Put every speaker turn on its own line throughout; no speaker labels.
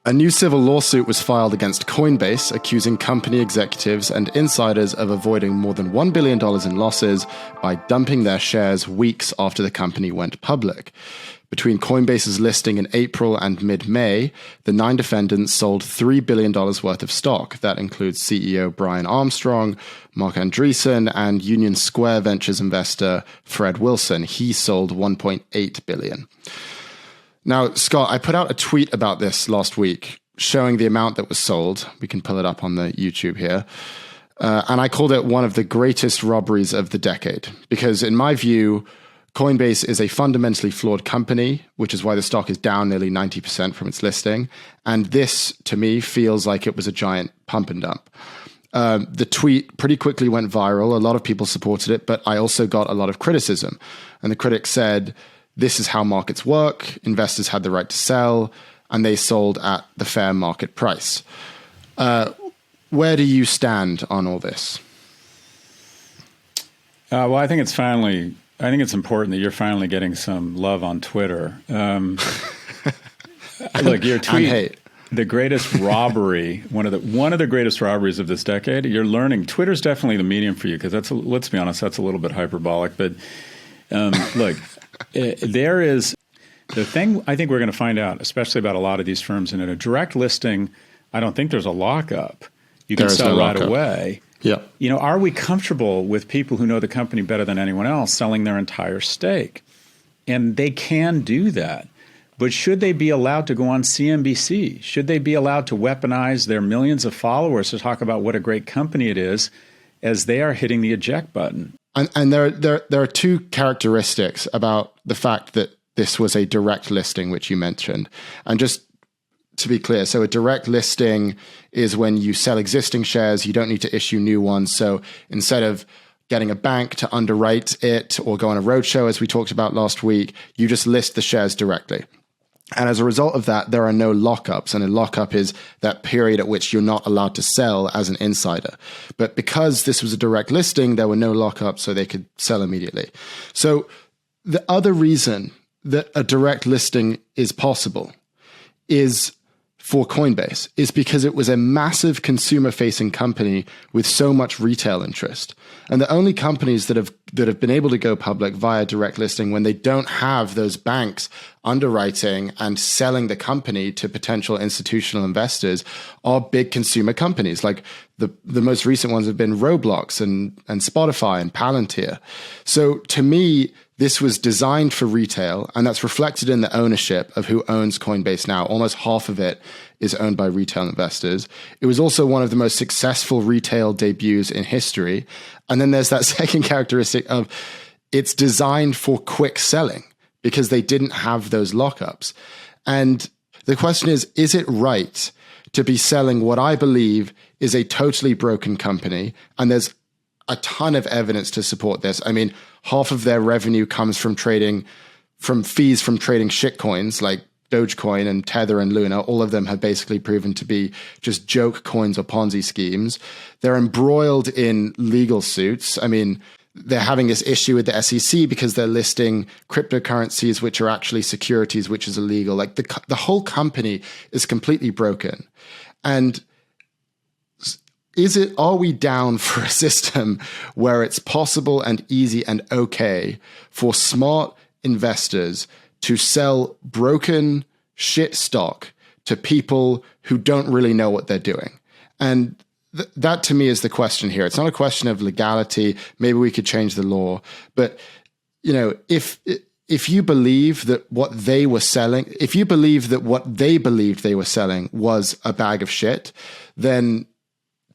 A new civil lawsuit was filed against Coinbase, accusing company executives and insiders of avoiding more than $1 billion in losses by dumping their shares weeks after the company went public. Between Coinbase's listing in April and mid-May, the 9 defendants sold $3 billion worth of stock. That includes CEO Brian Armstrong, Mark Andreessen, and Union Square Ventures investor Fred Wilson. He sold $1.8 billion. Now, Scott, I put out a tweet about this last week showing the amount that was sold. We can pull it up on the YouTube here. And I called it one of the greatest robberies of the decade, because in my view, Coinbase is a fundamentally flawed company, which is why the stock is down nearly 90% from its listing. And this, to me, feels like it was a giant pump and dump. The tweet pretty quickly went viral. A lot of people supported it, but I also got a lot of criticism. And the critics said, this is how markets work. Investors had the right to sell, and they sold at the fair market price. Where do you stand on all this?
Well, I think it's important that you're finally getting some love on Twitter. Look, your tweet, the greatest robbery, one of the greatest robberies of this decade. You're learning. Twitter's definitely the medium for you, because let's be honest, that's a little bit hyperbolic. But look. There is the thing I think we're going to find out, especially about a lot of these firms, and in a direct listing, I don't think there's a lockup. You can sell right away.
Yeah.
You know, are we comfortable with people who know the company better than anyone else selling their entire stake? And they can do that. But should they be allowed to go on CNBC? Should they be allowed to weaponize their millions of followers to talk about what a great company it is as they are hitting the eject button?
And there are two characteristics about the fact that this was a direct listing, which you mentioned. And just to be clear, so a direct listing is when you sell existing shares, you don't need to issue new ones. So instead of getting a bank to underwrite it or go on a roadshow, as we talked about last week, you just list the shares directly. And as a result of that, there are no lockups. And a lockup is that period at which you're not allowed to sell as an insider. But because this was a direct listing, there were no lockups, so they could sell immediately. So the other reason that a direct listing is possible is for Coinbase is because it was a massive consumer-facing company with so much retail interest. And the only companies that have been able to go public via direct listing when they don't have those banks underwriting and selling the company to potential institutional investors are big consumer companies. Like the most recent ones have been Roblox and Spotify and Palantir. So to me, this was designed for retail, and that's reflected in the ownership of who owns Coinbase now. Almost half of it is owned by retail investors. It was also one of the most successful retail debuts in history. And then there's that second characteristic of it's designed for quick selling because they didn't have those lockups. And the question is it right to be selling what I believe is a totally broken company? And there's a ton of evidence to support this. I mean, half of their revenue comes from fees from trading shitcoins like Dogecoin and Tether and Luna. All of them have basically proven to be just joke coins or Ponzi schemes. They're embroiled in legal suits. I mean, they're having this issue with the SEC because they're listing cryptocurrencies, which are actually securities, which is illegal. Like the whole company is completely broken. And are we down for a system where it's possible and easy and okay for smart investors to sell broken shit stock to people who don't really know what they're doing? And that to me is the question here. It's not a question of legality. Maybe we could change the law, but you know, if you believe that what they were selling, if you believe that what they believed they were selling was a bag of shit, then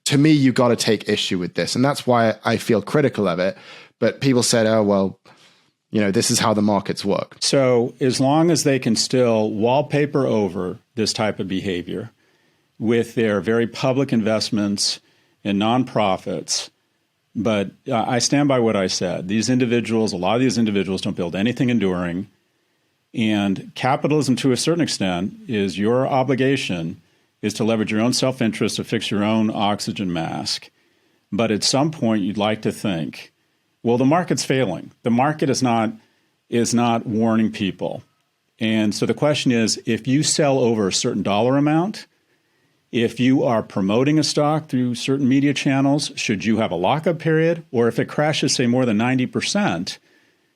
to me, you got to take issue with this. And that's why I feel critical of it. But people said, oh, well, you know, this is how the markets work.
So as long as they can still wallpaper over this type of behavior with their very public investments in nonprofits, but I stand by what I said. These individuals, a lot of these individuals don't build anything enduring. And capitalism, to a certain extent, is your obligation is to leverage your own self-interest to fix your own oxygen mask. But at some point, you'd like to think, well, the market's failing. The market is not warning people. And so the question is, if you sell over a certain dollar amount, if you are promoting a stock through certain media channels, should you have a lockup period? Or if it crashes, say, more than 90%,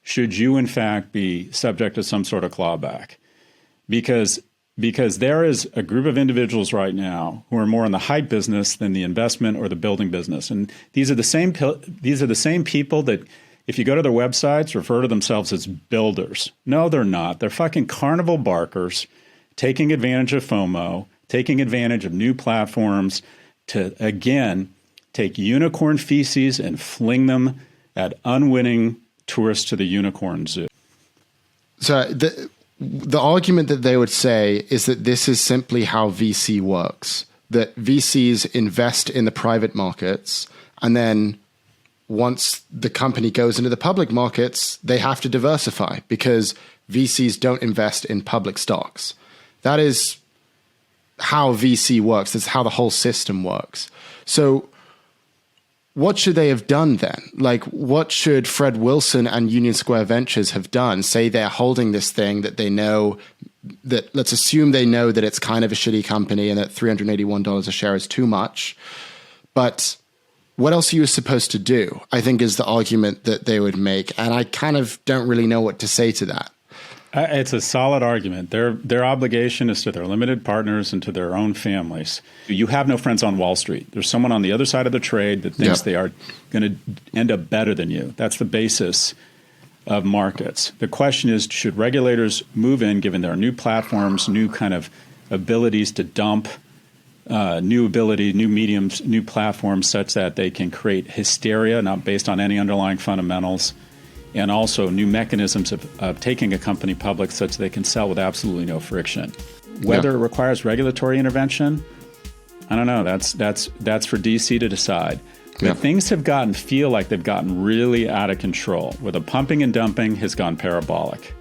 should you, in fact, be subject to some sort of clawback? Because there is a group of individuals right now who are more in the hype business than the investment or the building business. And these are the same people that, if you go to their websites, refer to themselves as builders. No, they're not. They're fucking carnival barkers taking advantage of FOMO, taking advantage of new platforms to, again, take unicorn feces and fling them at unwitting tourists to the unicorn zoo.
So the argument that they would say is that this is simply how VC works, that VCs invest in the private markets, and then once the company goes into the public markets, they have to diversify because VCs don't invest in public stocks. That is how VC works. That's how the whole system works. So what should they have done then? Like, what should Fred Wilson and Union Square Ventures have done? Say they're holding this thing that they know that, let's assume they know that it's kind of a shitty company and that $381 a share is too much. But what else are you supposed to do? I think is the argument that they would make. And I kind of don't really know what to say to that.
It's a solid argument. Their obligation is to their limited partners and to their own families. You have no friends on Wall Street. There's someone on the other side of the trade that thinks they are going to end up better than you. That's the basis of markets. The question is, should regulators move in, given there are new platforms, new kind of abilities to dump, new mediums, new platforms such that they can create hysteria, not based on any underlying fundamentals, and also new mechanisms of taking a company public such they can sell with absolutely no friction. Whether it requires regulatory intervention, I don't know. That's for DC to decide. But things feel like they've gotten really out of control, where the pumping and dumping has gone parabolic.